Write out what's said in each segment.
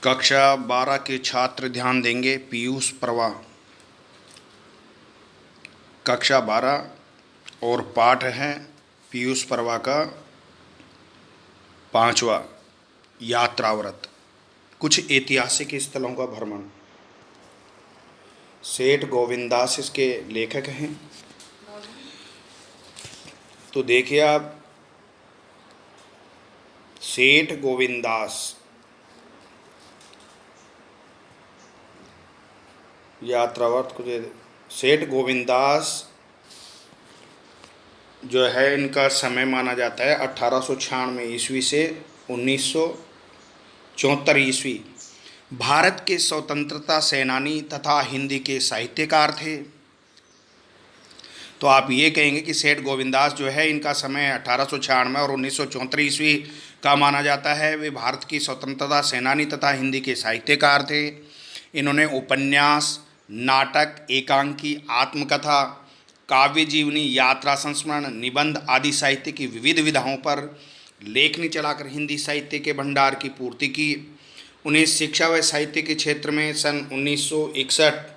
कक्षा 12 के छात्र ध्यान देंगे। पीयूष प्रवाह कक्षा 12 और पाठ है पीयूष प्रवाह का 5वां यात्राव्रत। कुछ ऐतिहासिक स्थलों का भ्रमण। सेठ गोविंदास इसके लेखक हैं। तो देखिए आप, सेठ गोविंदास यात्राव्रत कुछ। सेठ गोविंदास जो है, इनका समय माना जाता है 1896 ईस्वी से 1974 ईस्वी। भारत के स्वतंत्रता सेनानी तथा हिंदी के साहित्यकार थे। तो आप ये कहेंगे कि सेठ गोविंदास जो है, इनका समय 1896 और 1974 ईस्वी का माना जाता है। वे भारत की स्वतंत्रता सेनानी तथा हिंदी के साहित्यकार थे। इन्होंने उपन्यास, नाटक, एकांकी, आत्मकथा, काव्य जीवनी, यात्रा संस्मरण, निबंध आदि साहित्य की विविध विधाओं पर लेखनी चलाकर हिंदी साहित्य के भंडार की पूर्ति की। उन्हें शिक्षा व साहित्य के क्षेत्र में सन 1961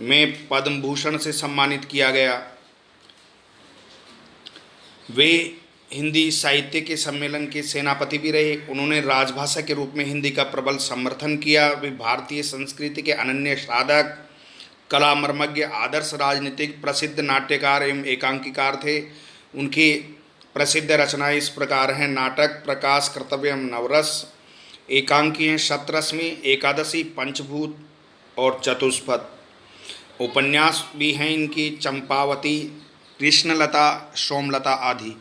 में पद्म भूषण से सम्मानित किया गया। वे हिंदी साहित्य के सम्मेलन के सेनापति भी रहे। उन्होंने राजभाषा के रूप में हिंदी का प्रबल समर्थन किया। वे भारतीय संस्कृति के अनन्य साधक, कला मर्मज्ञ, आदर्श राजनीतिक, प्रसिद्ध नाट्यकार एवं एकांकीकार थे। उनकी प्रसिद्ध रचनाएं इस प्रकार हैं: नाटक प्रकाश, कर्तव्य, नवरस। एकांकी हैं सप्तरश्मि, एकादशी, पंचभूत और चतुष्पद। उपन्यास भी हैं इनकी चंपावती, कृष्णलता, सोमलता आदि।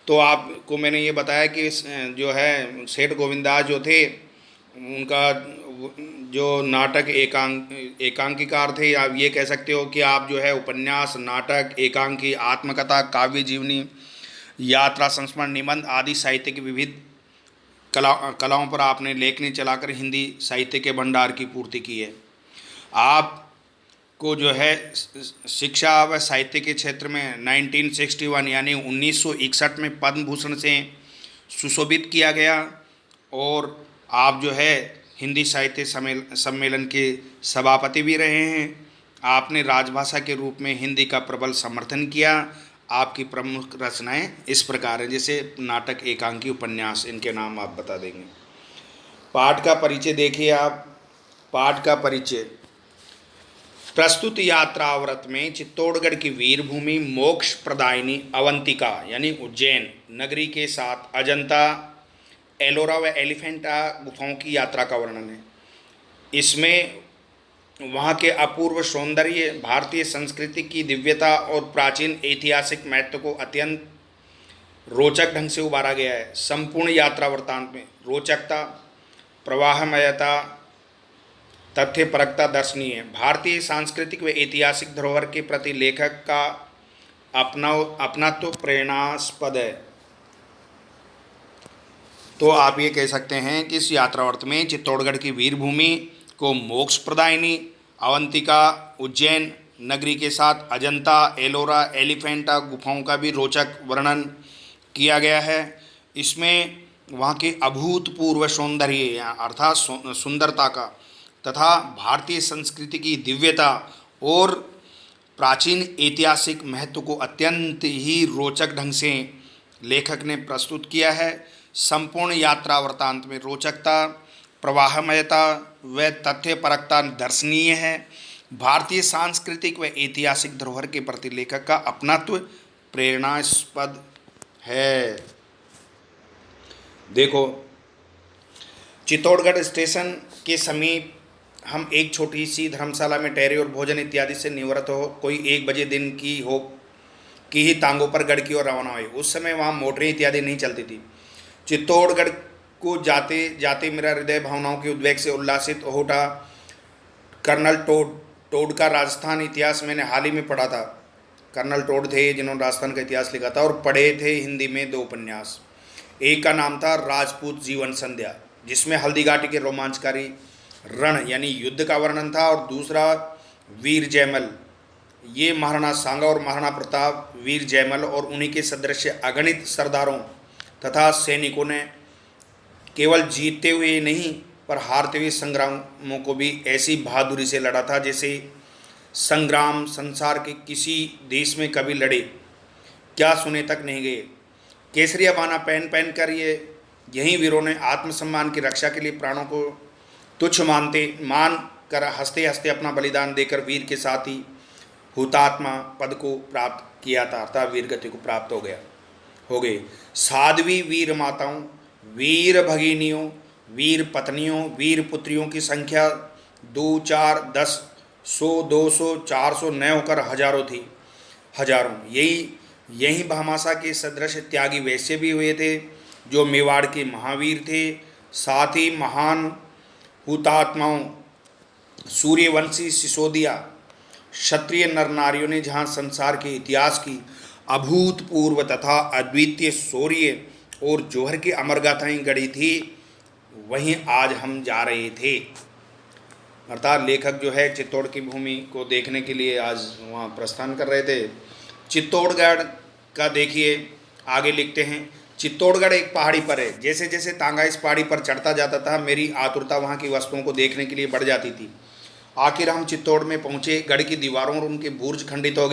तो आपको मैंने ये बताया कि जो है सेठ गोविंदास जो थे, उनका जो नाटक एकांकीकार थे। आप ये कह सकते हो कि आप जो है उपन्यास, नाटक, एकांकी, आत्मकथा, काव्य जीवनी, यात्रा संस्मरण, निबंध आदि साहित्य की विविध कलाओं पर आपने लेखनी चलाकर हिंदी साहित्य के भंडार की पूर्ति की है। आपको जो है शिक्षा व साहित्य के क्षेत्र में 1961 यानी 1961 में पद्म भूषण से सुशोभित किया गया। और आप जो है हिंदी साहित्य सम्मेलन के सभापति भी रहे हैं। आपने राजभाषा के रूप में हिंदी का प्रबल समर्थन किया। आपकी प्रमुख रचनाएं इस प्रकार हैं, जैसे नाटक, एकांकी, उपन्यास। इनके नाम आप बता देंगे। पाठ का परिचय देखिए आप। पाठ का परिचय। प्रस्तुत यात्राव्रत में चित्तौड़गढ़ की वीरभूमि, मोक्ष प्रदायिनी अवंतिका यानी उज्जैन नगरी के साथ अजंता, एलोरा व एलिफेंटा गुफाओं की यात्रा का वर्णन है। इसमें वहाँ के अपूर्व सौंदर्य, भारतीय संस्कृति की दिव्यता और प्राचीन ऐतिहासिक महत्व को अत्यंत रोचक ढंग से उभारा गया है। संपूर्ण यात्रा वृत्तांत में रोचकता, प्रवाहमयता, तथ्यपरकता दर्शनीय है। भारतीय सांस्कृतिक व ऐतिहासिक धरोहर के प्रति लेखक का अपनात्व प्रेरणास्पद है। तो आप ये कह सकते हैं कि इस यात्रावर्त में चित्तौड़गढ़ की वीरभूमि को मोक्ष प्रदायिनी अवंतिका उज्जैन नगरी के साथ अजंता, एलोरा, एलिफेंटा गुफाओं का भी रोचक वर्णन किया गया है। इसमें वहाँ के अभूतपूर्व सौंदर्य अर्थात सुंदरता का तथा भारतीय संस्कृति की दिव्यता और प्राचीन ऐतिहासिक महत्व को अत्यंत ही रोचक ढंग से लेखक ने प्रस्तुत किया है। संपूर्ण यात्रा वृत्तांत में रोचकता, प्रवाहमयता व तथ्यपरकता दर्शनीय है। भारतीय सांस्कृतिक व ऐतिहासिक धरोहर के प्रति लेखक का अपनात्व प्रेरणास्पद है। देखो, चित्तौड़गढ़ स्टेशन के समीप हम एक छोटी सी धर्मशाला में ठहरे और भोजन इत्यादि से निवृत्त हो कोई 1 बजे दिन की ही तांगों पर गढ़ की ओर रवाना हुए। उस समय वहाँ मोटरें इत्यादि नहीं चलती थी। चित्तौड़गढ़ को जाते जाते मेरा हृदय भावनाओं के उद्वेग से उल्लासित हो उठा। कर्नल टोड का राजस्थान इतिहास मैंने हाल ही में पढ़ा था। कर्नल टोड थे जिन्होंने राजस्थान का इतिहास लिखा था, और पढ़े थे हिंदी में 2 उपन्यास। एक का नाम था राजपूत जीवन संध्या, जिसमें हल्दी घाटी के रोमांचकारी रण यानी युद्ध का वर्णन था, और दूसरा वीर जयमल। ये महाराणा सांगा और महाराणा प्रताप, वीर जयमल और उन्हीं के सदृश अगणित सरदारों तथा सैनिकों ने केवल जीतते हुए ही नहीं पर हारते हुए संग्रामों को भी ऐसी बहादुरी से लड़ा था जैसे संग्राम संसार के किसी देश में कभी लड़े क्या सुने तक नहीं गए। केसरिया बाना पहन पहन कर यही वीरों ने आत्मसम्मान की रक्षा के लिए प्राणों को तुच्छ मान कर हंसते हंसते अपना बलिदान देकर वीर के साथ ही हुतात्मा पद को प्राप्त किया था, अर्थात वीर गति को प्राप्त हो गए। साध्वी वीर माताओं, वीर भगिनियों, वीर पत्नियों, वीर पुत्रियों की संख्या 2, 4, 10, 100, 200, 400 न होकर हजारों थी, हजारों। यही भामाशा के सदृश त्यागी वैश्य भी हुए थे जो मेवाड़ के महावीर थे। साथ ही महान हुतात्माओं सूर्यवंशी सिसोदिया क्षत्रिय नर नारियों ने जहाँ संसार के इतिहास की अभूतपूर्व तथा अद्वितीय शौर्य और जौहर की अमर गाथाएँ गढ़ी थी, वहीं आज हम जा रहे थे। अर्थात लेखक जो है चित्तौड़ की भूमि को देखने के लिए आज वहाँ प्रस्थान कर रहे थे। चित्तौड़गढ़ का देखिए, आगे लिखते हैं, चित्तौड़गढ़ एक पहाड़ी पर है। जैसे जैसे तांगा इस पहाड़ी पर चढ़ता जाता था, मेरी आतुरता वहाँ की वस्तुओं को देखने के लिए बढ़ जाती थी। आखिर हम चित्तौड़ में पहुँचे। गढ़ की दीवारों और उनके बुर्ज खंडित हो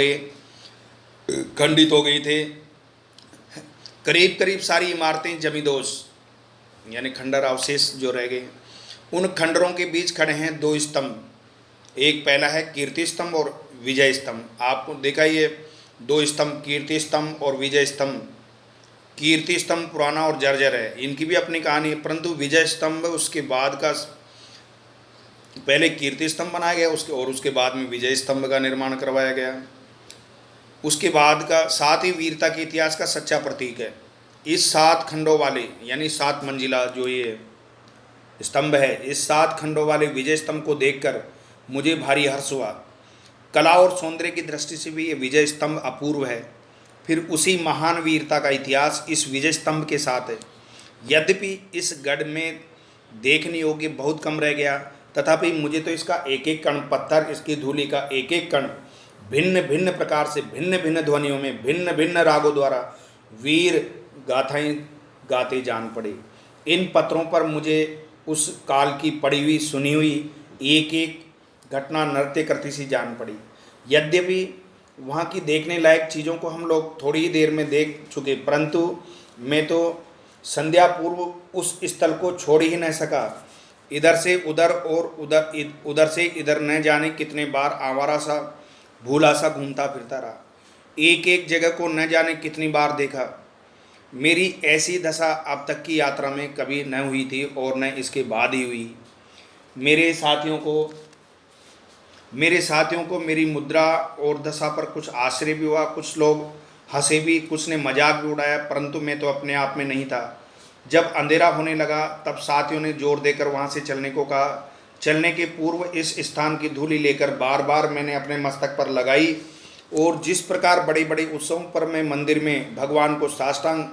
गई थे। करीब करीब सारी इमारतें जमींदोज यानी खंडर अवशेष जो रह गए। उन खंडरों के बीच खड़े हैं 2 स्तंभ, एक पहला है कीर्ति स्तंभ और विजय स्तंभ। आपको देखा ये 2 स्तंभ, कीर्ति स्तंभ और विजय स्तंभ। कीर्ति स्तंभ पुराना और जर्जर है, इनकी भी अपनी कहानी है, परंतु विजय स्तंभ उसके बाद का, पहले कीर्ति स्तंभ बनाया गया उसके बाद में विजय स्तंभ का निर्माण करवाया गया। उसके बाद का साथ ही वीरता के इतिहास का सच्चा प्रतीक है। इस 7 खंडों वाले यानी 7 मंजिला जो ये स्तंभ है, इस 7 खंडों वाले विजय स्तंभ को देखकर मुझे भारी हर्ष हुआ। कला और सौंदर्य की दृष्टि से भी ये विजय स्तंभ अपूर्व है। फिर उसी महान वीरता का इतिहास इस विजय स्तंभ के साथ है। यद्यपि इस गढ़ में देखने योग्य बहुत कम रह गया, तथापि मुझे तो इसका एक एक कण पत्थर, इसकी धूलि का एक एक कण भिन्न भिन्न प्रकार से, भिन्न भिन्न ध्वनियों में, भिन्न भिन्न रागों द्वारा वीर गाथाएं गाते जान पड़े। इन पत्रों पर मुझे उस काल की पड़ी हुई सुनी हुई एक एक घटना नृत्य करती सी जान पड़ी। यद्यपि वहाँ की देखने लायक चीज़ों को हम लोग थोड़ी ही देर में देख चुके, परंतु मैं तो संध्या पूर्व उस स्थल को छोड़ ही न सका। इधर से उधर और उधर से इधर न जाने कितने बार आवारा सा भूला सा घूमता फिरता रहा। एक एक जगह को न जाने कितनी बार देखा। मेरी ऐसी दशा अब तक की यात्रा में कभी न हुई थी और न इसके बाद ही हुई। मेरे साथियों को मेरी मुद्रा और दशा पर कुछ आश्चर्य भी हुआ, कुछ लोग हंसे भी, कुछ ने मजाक भी उड़ाया, परंतु मैं तो अपने आप में नहीं था। जब अंधेरा होने लगा तब साथियों ने जोर देकर वहाँ से चलने को कहा। चलने के पूर्व इस स्थान की धूलि लेकर बार बार मैंने अपने मस्तक पर लगाई और जिस प्रकार बड़े बड़े उत्सवों पर मैं मंदिर में भगवान को साष्टांग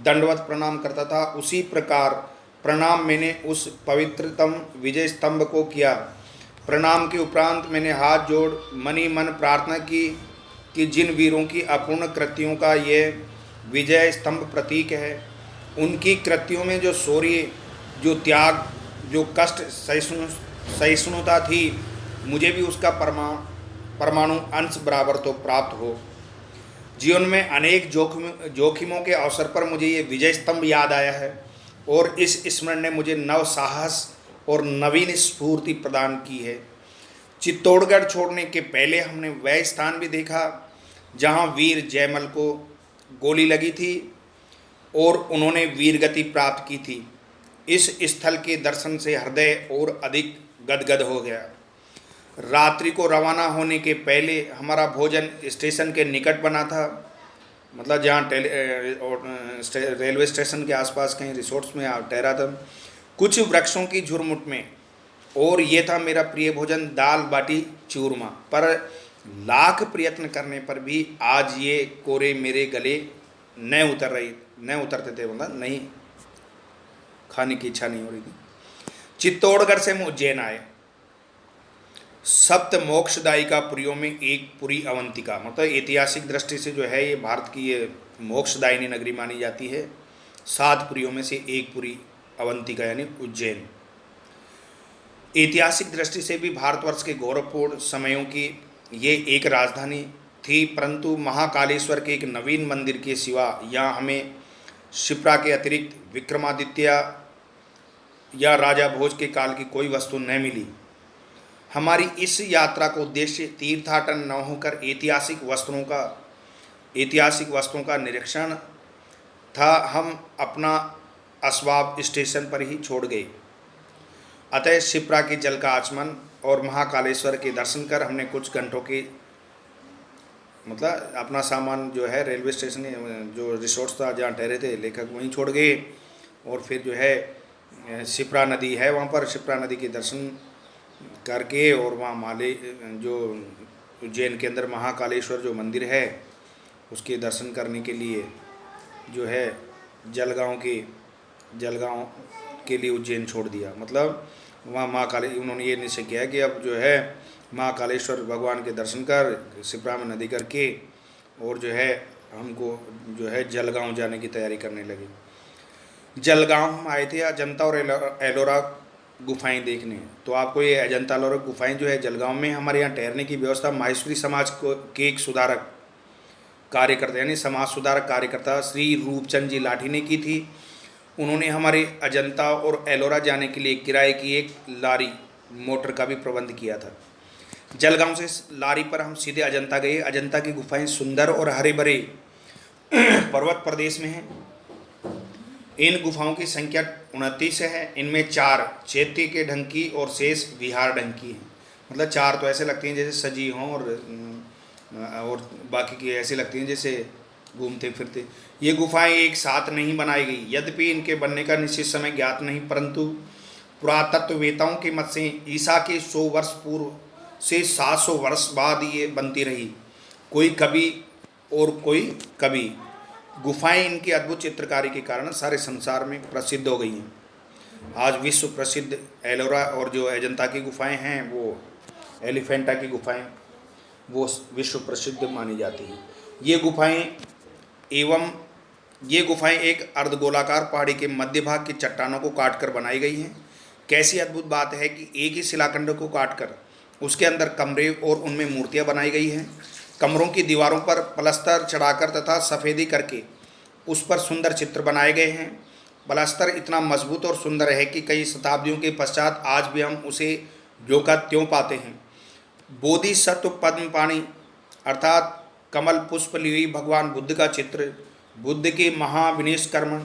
दंडवत प्रणाम करता था, उसी प्रकार प्रणाम मैंने उस पवित्रतम विजय स्तंभ को किया। प्रणाम के उपरांत मैंने हाथ जोड़ मनी मन प्रार्थना की कि जिन वीरों की अपूर्ण कृत्यों का ये विजय स्तंभ प्रतीक है, उनकी कृत्यों में जो शौर्य, जो त्याग, जो कष्ट सहिष्णुता थी, मुझे भी उसका परमाणु अंश बराबर तो प्राप्त हो। जीवन में अनेक जोखिमों के अवसर पर मुझे ये विजय स्तंभ याद आया है और इस स्मरण ने मुझे नव साहस और नवीन स्फूर्ति प्रदान की है। चित्तौड़गढ़ छोड़ने के पहले हमने वह स्थान भी देखा जहाँ वीर जयमल को गोली लगी थी और उन्होंने वीरगति प्राप्त की थी। इस स्थल के दर्शन से हृदय और अधिक गदगद हो गया। रात्रि को रवाना होने के पहले हमारा भोजन स्टेशन के निकट बना था, मतलब जहाँ रेलवे स्टेशन के आसपास कहीं रिसोर्ट्स में ठहरा था, कुछ वृक्षों की झुरमुट में, और ये था मेरा प्रिय भोजन, दाल बाटी चूरमा। पर लाख प्रयत्न करने पर भी आज ये कोरे मेरे गले न उतरते थे, मतलब नहीं, खाने की इच्छा नहीं हो रही थी। चित्तौड़गढ़ से हम उज्जैन आए। सप्त मोक्षदायिका पुरियों में एक पुरी अवंतिका, मतलब ऐतिहासिक दृष्टि से जो है ये भारत की ये मोक्षदायिनी नगरी मानी जाती है। 7 पुरियों में से एक पुरी अवंतिका यानी उज्जैन। ऐतिहासिक दृष्टि से भी भारतवर्ष के गौरवपूर्ण समयों की ये एक राजधानी थी, परंतु महाकालेश्वर के एक नवीन मंदिर के सिवा यहाँ हमें शिप्रा के अतिरिक्त विक्रमादित्य या राजा भोज के काल की कोई वस्तु न मिली। हमारी इस यात्रा का उद्देश्य तीर्थाटन न होकर ऐतिहासिक वस्तुओं का निरीक्षण था। हम अपना असवाब स्टेशन पर ही छोड़ गए। अतः शिप्रा के जल का आचमन और महाकालेश्वर के दर्शन कर हमने कुछ घंटों के मतलब अपना सामान जो है रेलवे स्टेशन जो रिसोर्ट था जहाँ ठहरे थे लेखक वहीं छोड़ गए, और फिर जो है शिप्रा नदी है वहाँ पर शिप्रा नदी के दर्शन करके और वहाँ माले जो उज्जैन के अंदर महाकालेश्वर जो मंदिर है उसके दर्शन करने के लिए जो है जलगांव के लिए उज्जैन छोड़ दिया। मतलब वहाँ उन्होंने ये निश्चय किया कि अब जो है महाकालेश्वर भगवान के दर्शन कर शिप्रा में नदी करके और जो है हमको जो है जलगांव जाने की तैयारी करने लगे। जलगांव हम आए थे अजंता और एलोरा गुफाएं देखने। तो आपको ये अजंता एलोरा गुफाएं जो है जलगांव में, हमारे यहाँ ठहरने की व्यवस्था माहेश्वरी समाज के एक सुधारक कार्यकर्ता यानी समाज सुधारक कार्यकर्ता श्री रूपचंद जी लाठी ने की थी। उन्होंने हमारे अजंता और एलोरा जाने के लिए किराए की एक लारी मोटर का भी प्रबंध किया था। जलगांव से लारी पर हम सीधे अजंता गए। अजंता की गुफाएं सुंदर और हरे भरे पर्वत प्रदेश में हैं। इन गुफाओं की संख्या 29 है। इनमें 4 चैत्य के ढंग की और शेष विहार ढंग की हैं। मतलब 4 तो ऐसे लगती हैं जैसे सजी हों और बाकी की ऐसी लगती हैं जैसे घूमते फिरते। ये गुफाएं एक साथ नहीं बनाई गई, यद्यपि इनके बनने का निश्चित समय ज्ञात नहीं, परंतु पुरातत्ववेताओं के मत से ईसा के 100 वर्ष पूर्व से 700 वर्ष बाद ये बनती रही, कोई कभी और कोई कभी। गुफाएं इनकी अद्भुत चित्रकारी के कारण सारे संसार में प्रसिद्ध हो गई हैं। आज विश्व प्रसिद्ध एलोरा और जो अजंता की गुफाएं हैं वो एलिफेंटा की गुफाएं वो विश्व प्रसिद्ध मानी जाती हैं। ये गुफाएं एक अर्धगोलाकार पहाड़ी के मध्य भाग की चट्टानों को काटकर बनाई गई हैं। कैसी अद्भुत बात है कि एक ही शिलाखंड को काटकर उसके अंदर कमरे और उनमें मूर्तियां बनाई गई हैं। कमरों की दीवारों पर प्लास्टर चढ़ाकर तथा सफ़ेदी करके उस पर सुंदर चित्र बनाए गए हैं। प्लास्टर इतना मजबूत और सुंदर है कि कई शताब्दियों के पश्चात आज भी हम उसे ज्यों का त्यों पाते हैं। बोधिसत्व पद्म पाणी अर्थात कमल पुष्प ली हुई भगवान बुद्ध का चित्र, बुद्ध के महाविनेश कर्म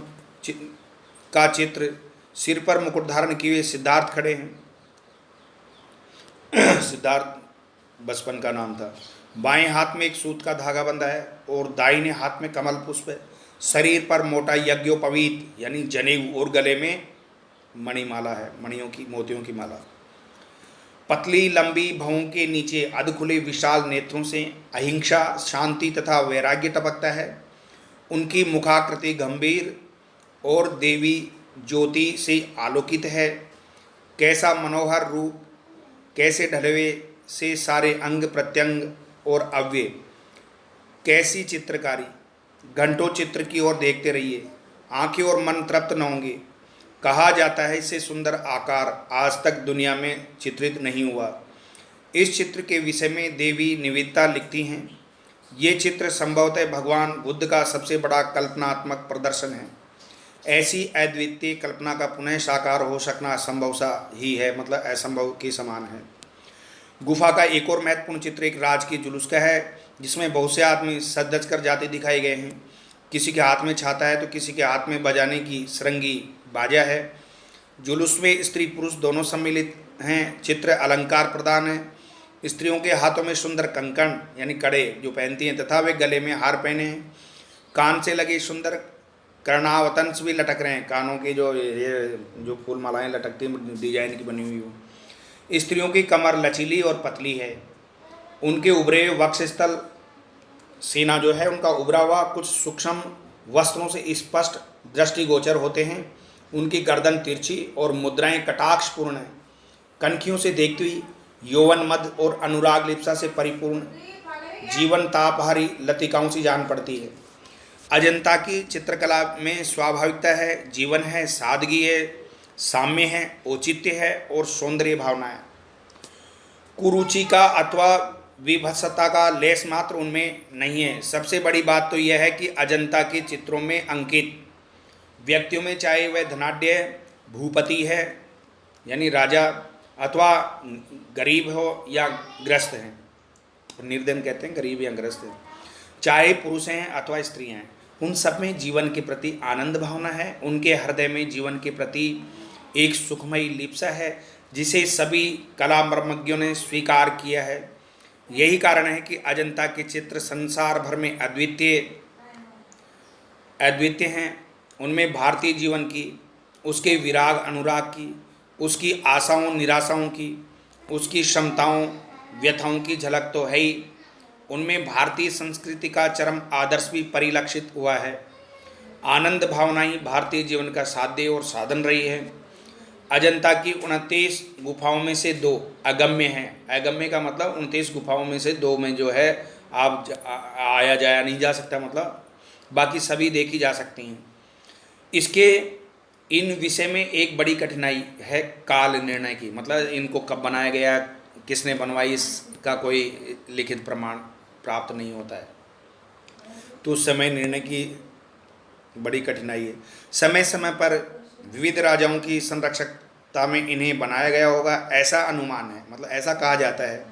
का चित्र, सिर पर मुकुट धारण किए हुए सिद्धार्थ खड़े हैं। सिद्धार्थ बचपन का नाम था। बाएं हाथ में एक सूत का धागा बंधा है और दाहिने हाथ में कमल पुष्प है। शरीर पर मोटा यज्ञोपवीत यानी जनेऊ और गले में मणिमाला है, मोतियों की माला। पतली लंबी भौं के नीचे अधखुले विशाल नेत्रों से अहिंसा, शांति तथा वैराग्य टपकता है। उनकी मुखाकृति गंभीर और देवी ज्योति से आलोकित है। कैसा मनोहर रूप, कैसे ढलवे से सारे अंग प्रत्यंग और अव्यय, कैसी चित्रकारी। घंटों चित्र की ओर देखते रहिए, आंखें और मन तृप्त न होंगे। कहा जाता है इससे सुंदर आकार आज तक दुनिया में चित्रित नहीं हुआ। इस चित्र के विषय में देवी निवेदिता लिखती हैं, ये चित्र संभवतः भगवान बुद्ध का सबसे बड़ा कल्पनात्मक प्रदर्शन है। ऐसी अद्वितीय कल्पना का पुनः साकार हो सकना असंभव सा ही है, मतलब असंभव के समान है। गुफा का एक और महत्वपूर्ण चित्र एक राजकीय जुलूस का है, जिसमें बहुत से आदमी सज धज कर जाते दिखाए गए हैं। किसी के हाथ में छाता है तो किसी के हाथ में बजाने की सरंगी बाजा है। जुलूस में स्त्री पुरुष दोनों सम्मिलित हैं। चित्र अलंकार प्रदान है। स्त्रियों के हाथों में सुंदर कंकण यानी कड़े जो पहनती हैं तथा वे गले में हार पहने हैं। कान से लगे सुंदर कर्णावतंस भी लटक रहे हैं। कानों के जो फूल मालाएँ लटकती हैं डिजाइन की बनी हुई हो। स्त्रियों की कमर लचीली और पतली है। उनके उभरे वक्षस्थल सीना जो है उनका उभरा हुआ कुछ सूक्ष्म वस्त्रों से स्पष्ट दृष्टिगोचर होते हैं। उनकी गर्दन तिरछी और मुद्राएं कटाक्षपूर्ण हैं। कनखियों से देखती हुई यौवन मद और अनुराग लिप्सा से परिपूर्ण जीवन तापहारी लतिकाओं से जान पड़ती है। अजंता की चित्रकला में स्वाभाविकता है, जीवन है, सादगी है, साम्य है, औचित्य है और सौंदर्य भावना है। कुरुचि का अथवा विभत्सता का लेस मात्र उनमें नहीं है। सबसे बड़ी बात तो यह है कि अजंता के चित्रों में अंकित व्यक्तियों में, चाहे वह धनाढ्य भूपति है यानी राजा, अथवा गरीब हो या ग्रस्त हैं, निर्धन कहते हैं, गरीब या ग्रस्त हैं, चाहे पुरुष हैं अथवा स्त्रियां हैं, उन सब में जीवन के प्रति आनंद भावना है। उनके हृदय में जीवन के प्रति एक सुखमयी लिप्सा है जिसे सभी कला मर्मज्ञों ने स्वीकार किया है। यही कारण है कि अजंता के चित्र संसार भर में अद्वितीय हैं। उनमें भारतीय जीवन की, उसके विराग अनुराग की, उसकी आशाओं निराशाओं की, उसकी क्षमताओं व्यथाओं की झलक तो है ही। उनमें भारतीय संस्कृति का चरम आदर्श भी परिलक्षित हुआ है। आनंद भावना ही भारतीय जीवन का साध्य और साधन रही है। अजंता की 29 गुफाओं में से 2 अगम्य हैं। अगम्य का मतलब 29 गुफाओं में से 2 में जो है आप आया जाया नहीं जा सकता, मतलब बाकी सभी देखी जा सकती हैं। इसके इन विषय में एक बड़ी कठिनाई है काल निर्णय की, मतलब इनको कब बनाया गया, किसने बनवाई, इसका कोई लिखित प्रमाण प्राप्त नहीं होता है, तो उस समय निर्णय की बड़ी कठिनाई है। समय समय पर विविध राजाओं की संरक्षकता में इन्हें बनाया गया होगा, ऐसा अनुमान है, मतलब ऐसा कहा जाता है,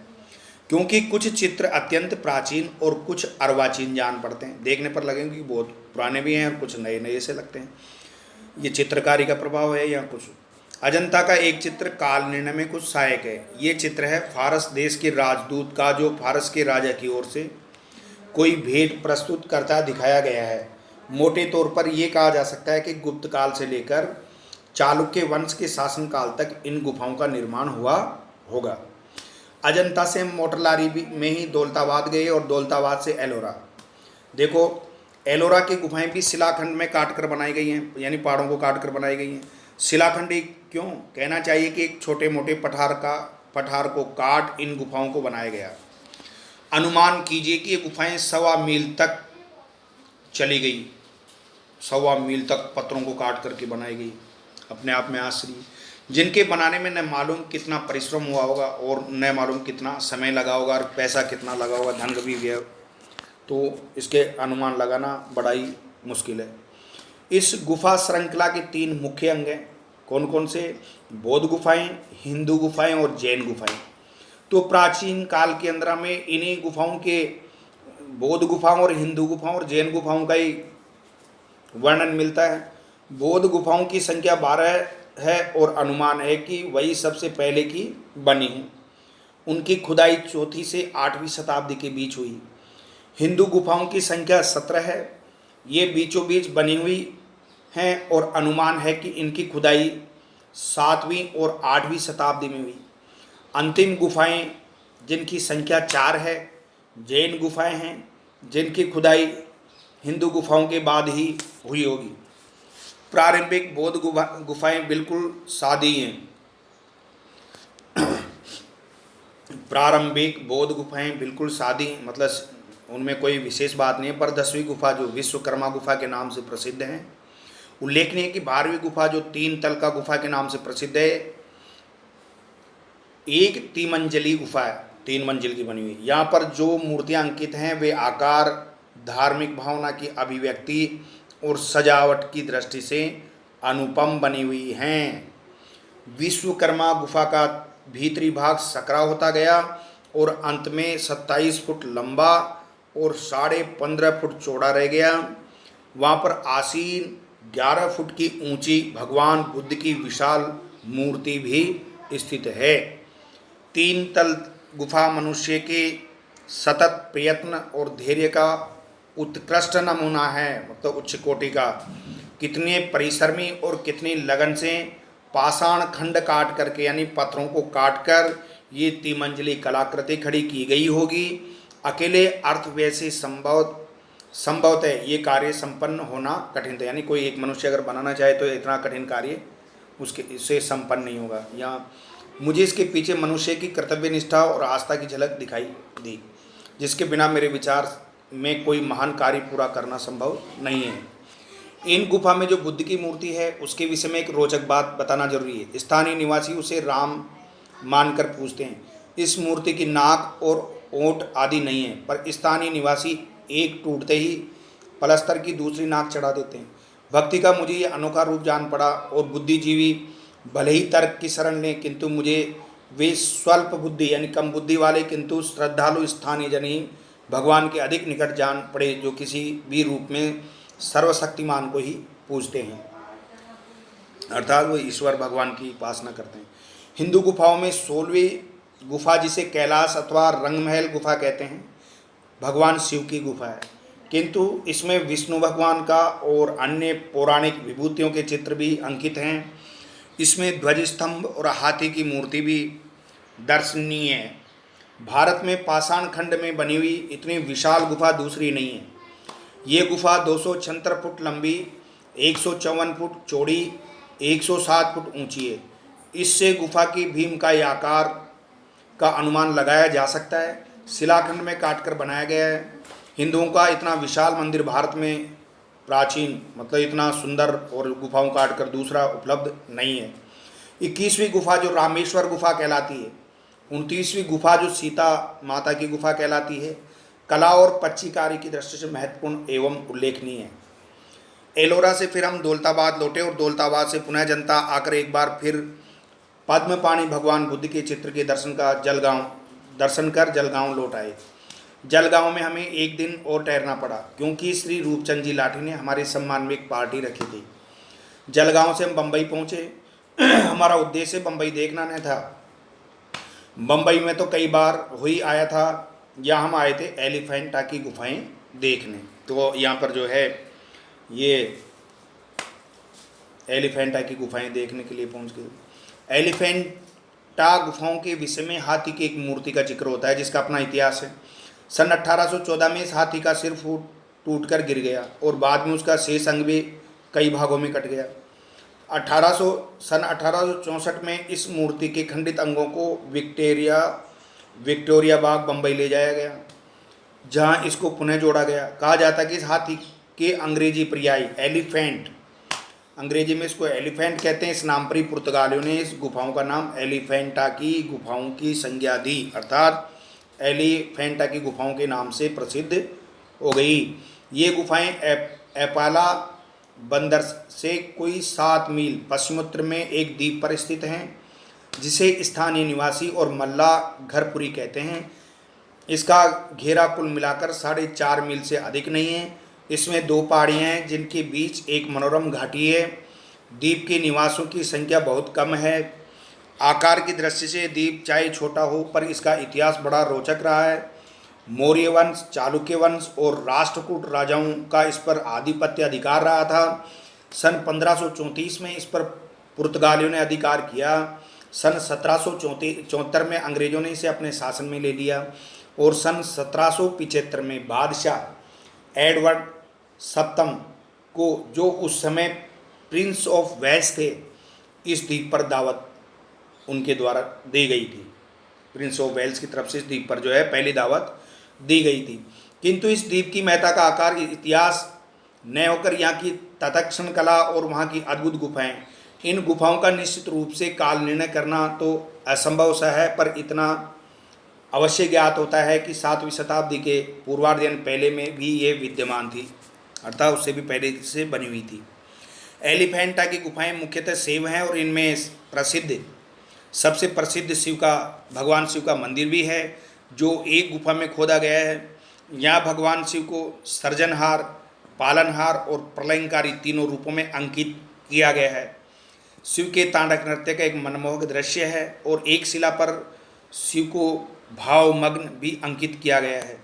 क्योंकि कुछ चित्र अत्यंत प्राचीन और कुछ अर्वाचीन जान पड़ते हैं। देखने पर लगेंगे कि बहुत पुराने भी हैं और कुछ नए नए से लगते हैं। ये चित्रकारी का प्रभाव है या कुछ। अजंता का एक चित्र काल निर्णय में कुछ सहायक है। ये चित्र है फारस देश के राजदूत का, जो फारस के राजा की ओर से कोई भेंट प्रस्तुत करता दिखाया गया है। मोटे तौर पर यह कहा जा सकता है कि गुप्त काल से लेकर चालुक्य वंश के शासनकाल तक इन गुफाओं का निर्माण हुआ होगा। अजंता से मोटरलारी में ही दौलताबाद गए और दौलताबाद से एलोरा। देखो, एलोरा की गुफाएं भी शिलाखंड में काट कर बनाई गई हैं, यानी पहाड़ों को काट कर बनाई गई हैं। शिलाखंड क्यों कहना चाहिए कि एक छोटे मोटे पठार को काट इन गुफाओं को बनाया गया। अनुमान कीजिए कि ये गुफाएं 1.25 मील तक चली गई, 1.25 मील तक पत्थरों को काट करके बनाई गई। अपने आप में आश्चर्य, जिनके बनाने में न मालूम कितना परिश्रम हुआ होगा और न मालूम कितना समय लगा होगा और पैसा कितना लगा होगा, धन भी गया, तो इसके अनुमान लगाना बड़ा ही मुश्किल है। इस गुफा श्रृंखला के 3 मुख्य अंग हैं। कौन कौन से? बौद्ध गुफाएं, हिंदू गुफाएं और जैन गुफाएं। तो प्राचीन काल के अंदर में इन्हीं गुफाओं के, बौद्ध गुफाओं और हिंदू गुफाओं और जैन गुफाओं का ही वर्णन मिलता है। बौद्ध गुफाओं की संख्या 12 है और अनुमान है कि वही सबसे पहले की बनी है। उनकी खुदाई 4वीं से 8वीं शताब्दी के बीच हुई। हिंदू गुफाओं की संख्या 17 है। ये बीचों बीच बनी हुई हैं और अनुमान है कि इनकी खुदाई 7वीं और 8वीं शताब्दी में हुई। अंतिम गुफाएं जिनकी संख्या 4 है, जैन गुफाएं हैं, जिनकी खुदाई हिंदू गुफाओं के बाद ही हुई होगी। प्रारंभिक बौद्ध गुफाएं बिल्कुल सादी हैं। प्रारंभिक बौद्ध गुफाएं बिल्कुल सादी हैं, मतलब उनमें कोई विशेष बात नहीं है। पर 10वीं गुफा जो विश्वकर्मा गुफा के नाम से प्रसिद्ध है, उल्लेखनीय है कि 12वीं गुफा जो 3 तल का गुफा के नाम से प्रसिद्ध है, एक तिमंजली गुफा है, 3 मंजिल की बनी हुई। यहाँ पर जो मूर्तियाँ अंकित हैं वे आकार, धार्मिक भावना की अभिव्यक्ति और सजावट की दृष्टि से अनुपम बनी हुई हैं। विश्वकर्मा गुफा का भीतरी भाग सकरा होता गया और अंत में 27 फुट लंबा और 15.5 फुट चौड़ा रह गया। वहाँ पर आसीन 11 फुट की ऊंची भगवान बुद्ध की विशाल मूर्ति भी स्थित है। 3 तल गुफा मनुष्य के सतत प्रयत्न और धैर्य का उत्कृष्ट नमूना है, मतलब उच्च कोटि का। कितने परिश्रमी और कितनी लगन से पाषाण खंड काट करके, यानी पत्थरों को काट कर ये तिमंजली कलाकृति खड़ी की गई होगी। अकेले अर्थ वैसे संभवतः ये कार्य संपन्न होना कठिन था, यानी कोई एक मनुष्य अगर बनाना चाहे तो इतना कठिन कार्य उसके इससे संपन्न नहीं होगा। यहाँ मुझे इसके पीछे मनुष्य की कर्तव्य निष्ठा और आस्था की झलक दिखाई दी, जिसके बिना मेरे विचार में कोई महान कार्य पूरा करना संभव नहीं है। इन गुफा में जो बुद्ध की मूर्ति है उसके विषय में एक रोचक बात बताना जरूरी है। स्थानीय निवासी उसे राम मानकर पूजते हैं। इस मूर्ति की नाक और ओंठ आदि नहीं है, पर स्थानीय निवासी एक टूटते ही पलस्तर की दूसरी नाक चढ़ा देते हैं। भक्ति का मुझे ये अनोखा रूप जान पड़ा और बुद्धिजीवी भले ही तर्क की शरण लें, किंतु मुझे वे स्वल्प बुद्धि यानी कम बुद्धि वाले किंतु श्रद्धालु स्थानीय जन ही भगवान के अधिक निकट जान पड़े, जो किसी भी रूप में सर्वशक्तिमान को ही पूजते हैं, अर्थात वो ईश्वर भगवान की उपासना करते हैं। हिंदू गुफाओं में 16वीं गुफा, जिसे कैलाश अथवा रंगमहल गुफा कहते हैं, भगवान शिव की गुफा है, किंतु इसमें विष्णु भगवान का और अन्य पौराणिक विभूतियों के चित्र भी अंकित हैं। इसमें ध्वज स्तंभ और हाथी की मूर्ति भी दर्शनीय है। भारत में पाषाण खंड में बनी हुई इतनी विशाल गुफा दूसरी नहीं है। ये गुफा 276 फुट लंबी, 154 फुट चौड़ी, 107 फुट ऊंची है। इससे गुफा की भीमकाय आकार का अनुमान लगाया जा सकता है। शिलाखंड में काटकर बनाया गया है। हिंदुओं का इतना विशाल मंदिर भारत में प्राचीन मतलब इतना सुंदर और गुफाओं काटकर दूसरा उपलब्ध नहीं है। 21वीं गुफा जो रामेश्वर गुफा कहलाती है, 29वीं गुफा जो सीता माता की गुफा कहलाती है, कला और पच्चीकारी की दृष्टि से महत्वपूर्ण एवं उल्लेखनीय है। एलोरा से फिर हम दौलताबाद लौटे और दौलताबाद से पुनः जनता आकर एक बार फिर पद्मपाणि भगवान बुद्ध के चित्र के दर्शन कर जलगांव लौट आए। जलगांव में हमें एक दिन और ठहरना पड़ा, क्योंकि श्री रूपचंद जी लाठी ने हमारे सम्मान में एक पार्टी रखी थी। जलगांव से हम बम्बई पहुँचे। हमारा उद्देश्य बम्बई देखना नहीं था। बम्बई में तो कई बार हो ही आया था। यहाँ हम आए थे एलिफेंटा की गुफाएं देखने। तो यहाँ पर जो है ये एलिफेंटा की गुफाएं देखने के लिए पहुँच गए। एलिफेंटा गुफाओं के विषय में हाथी की एक मूर्ति का जिक्र होता है, जिसका अपना इतिहास है। सन 1814 में इस हाथी का सिर टूटकर गिर गया और बाद में उसका शेष अंग भी कई भागों में कट गया। सन 1864 में इस मूर्ति के खंडित अंगों को विक्टोरिया बाग बम्बई ले जाया गया, जहां इसको पुनः जोड़ा गया। कहा जाता है कि इस हाथी के अंग्रेजी पर्याय एलिफेंट, अंग्रेजी में इसको एलिफेंट कहते हैं। इस नाम पर ही पुर्तगालियों ने इस गुफाओं का नाम एलिफेंटा की गुफाओं की संज्ञा दी, अर्थात एलिफेंटा की गुफाओं के नाम से प्रसिद्ध हो गई। ये गुफाएं एपाला बंदर से कोई 7 मील पश्चिमोत्तर में एक द्वीप पर स्थित हैं, जिसे स्थानीय निवासी और मल्ला घरपुरी कहते हैं। इसका घेरा कुल मिलाकर 4.5 मील से अधिक नहीं है। इसमें 2 पहाड़ियाँ हैं, जिनके बीच एक मनोरम घाटी है। द्वीप के निवासियों की संख्या बहुत कम है। आकार की दृष्टि से द्वीप चाहे छोटा हो, पर इसका इतिहास बड़ा रोचक रहा है। मौर्य वंश, चालुक्य वंश और राष्ट्रकूट राजाओं का इस पर आधिपत्य अधिकार रहा था। सन 1534 में इस पर पुर्तगालियों ने अधिकार किया। सन 1774 में अंग्रेज़ों ने इसे अपने शासन में ले लिया और सन 1775 में बादशाह एडवर्ड सप्तम को, जो उस समय प्रिंस ऑफ वेल्स थे, इस द्वीप पर दावत उनके द्वारा दी गई थी। प्रिंस ऑफ वेल्स की तरफ से इस द्वीप पर जो है पहली दावत दी गई थी। किंतु इस द्वीप की महत्ता का आकार इतिहास न होकर यहाँ की तत्क्षण कला और वहाँ की अद्भुत गुफाएं, इन गुफाओं का निश्चित रूप से काल निर्णय करना तो असंभव सा है, पर इतना अवश्य ज्ञात होता है कि 7वीं शताब्दी के पूर्वार्ध यानी पहले में भी ये विद्यमान थी, अर्थात उससे भी पहले से बनी हुई थी। एलिफेंटा की गुफाएं मुख्यतः शिव हैं और इनमें सबसे प्रसिद्ध भगवान शिव का मंदिर भी है, जो एक गुफा में खोदा गया है। यहाँ भगवान शिव को सृजनहार, पालनहार और प्रलयंकारी तीनों रूपों में अंकित किया गया है। शिव के तांडव नृत्य का एक मनमोहक दृश्य है और एक शिला पर शिव को भावमग्न भी अंकित किया गया है।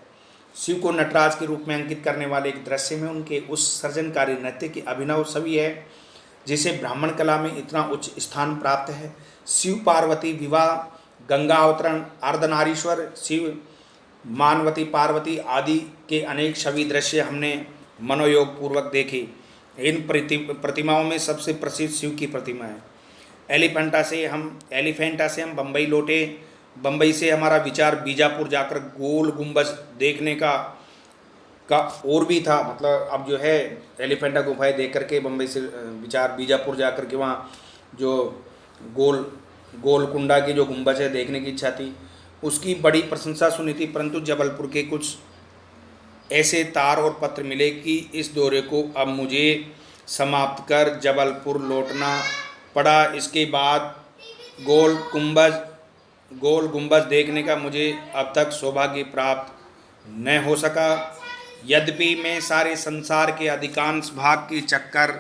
शिव को नटराज के रूप में अंकित करने वाले एक दृश्य में उनके उस सृजनकारी नृत्य की अभिनव छवि है, जिसे ब्राह्मण कला में इतना उच्च स्थान प्राप्त है। शिव पार्वती विवाह, गंगा अवतरण, अर्धनारीश्वर शिव, मानवती पार्वती आदि के अनेक छवि दृश्य हमने मनोयोग पूर्वक देखे। इन प्रतिमाओं में सबसे प्रसिद्ध शिव की प्रतिमा है। एलिफेंटा से हम बम्बई लौटे। बम्बई से हमारा विचार बीजापुर जाकर गोल गुंबज देखने का का और भी था। मतलब अब जो है एलिफेंटा गुफाएं देख करके बम्बई से विचार बीजापुर जा कर के वहाँ जो गोल गोलकुंडा की जो गुंबज है देखने की इच्छा थी, उसकी बड़ी प्रशंसा सुनी थी। परंतु जबलपुर के कुछ ऐसे तार और पत्र मिले कि इस दौरे को अब मुझे समाप्त कर जबलपुर लौटना पड़ा। इसके बाद गोल गुंबज देखने का मुझे अब तक सौभाग्य प्राप्त न हो सका। यद्यपि मैं सारे संसार के अधिकांश भाग के चक्कर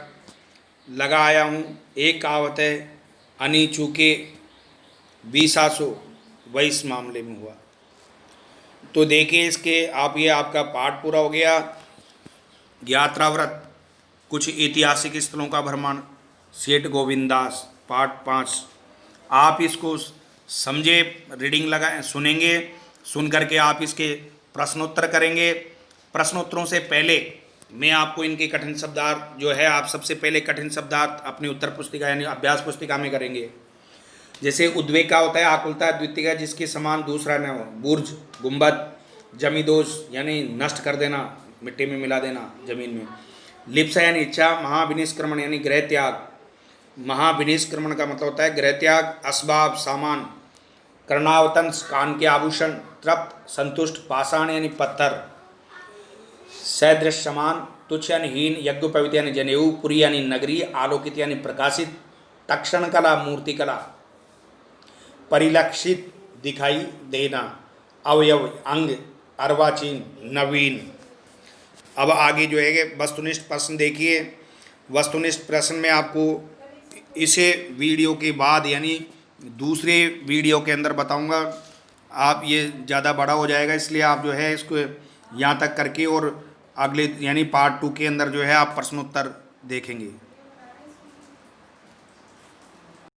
लगा आया हूँ, एक कहावत है, अनी चूके बीसासो, वही इस मामले में हुआ। तो देखिए इसके आप, ये आपका पाठ पूरा हो गया। यात्राव्रत, कुछ ऐतिहासिक स्थलों का भ्रमण, सेठ गोविंदास, पार्ट 5। आप इसको समझे, रीडिंग लगा सुनेंगे, सुन करके आप इसके प्रश्नोत्तर करेंगे। प्रश्नोत्तरों से पहले मैं आपको इनके कठिन शब्दार्थ जो है, आप सबसे पहले कठिन शब्दार्थ अपनी उत्तर पुस्तिका यानी अभ्यास पुस्तिका में करेंगे। जैसे उद्वेग का होता है, आकुलता, द्वितीय जिसके समान दूसरा न हो, बुर्ज, गुंबद, जमीदोष यानी नष्ट कर देना, मिट्टी में मिला देना जमीन में, लिप्सा यानी इच्छा, महाविनिष्क्रमण यानी गृह त्याग, महाविनिष्क्रमण का मतलब होता है गृह त्याग, असबाब सामान, कर्णावतंस कान के आभूषण, तृप्त संतुष्ट, पाषाण यानी पत्थर, सदृश समान, तुच्छ यानी हीन, यज्ञोपवीत यानी जनेऊ, पुरी यानी नगरी, आलोकित यानी प्रकाशित, तक्षण कला मूर्तिकला, परिलक्षित दिखाई देना, अवयव अंग, अर्वाचीन, नवीन। अब आगे जो है वस्तुनिष्ठ प्रश्न देखिए। वस्तुनिष्ठ प्रश्न में आपको इसे वीडियो के बाद यानी दूसरे वीडियो के अंदर बताऊंगा। आप ये ज़्यादा बड़ा हो जाएगा, इसलिए आप जो है इसको यहाँ तक करके और अगले यानी पार्ट 2 के अंदर जो है आप प्रश्नोत्तर देखेंगे।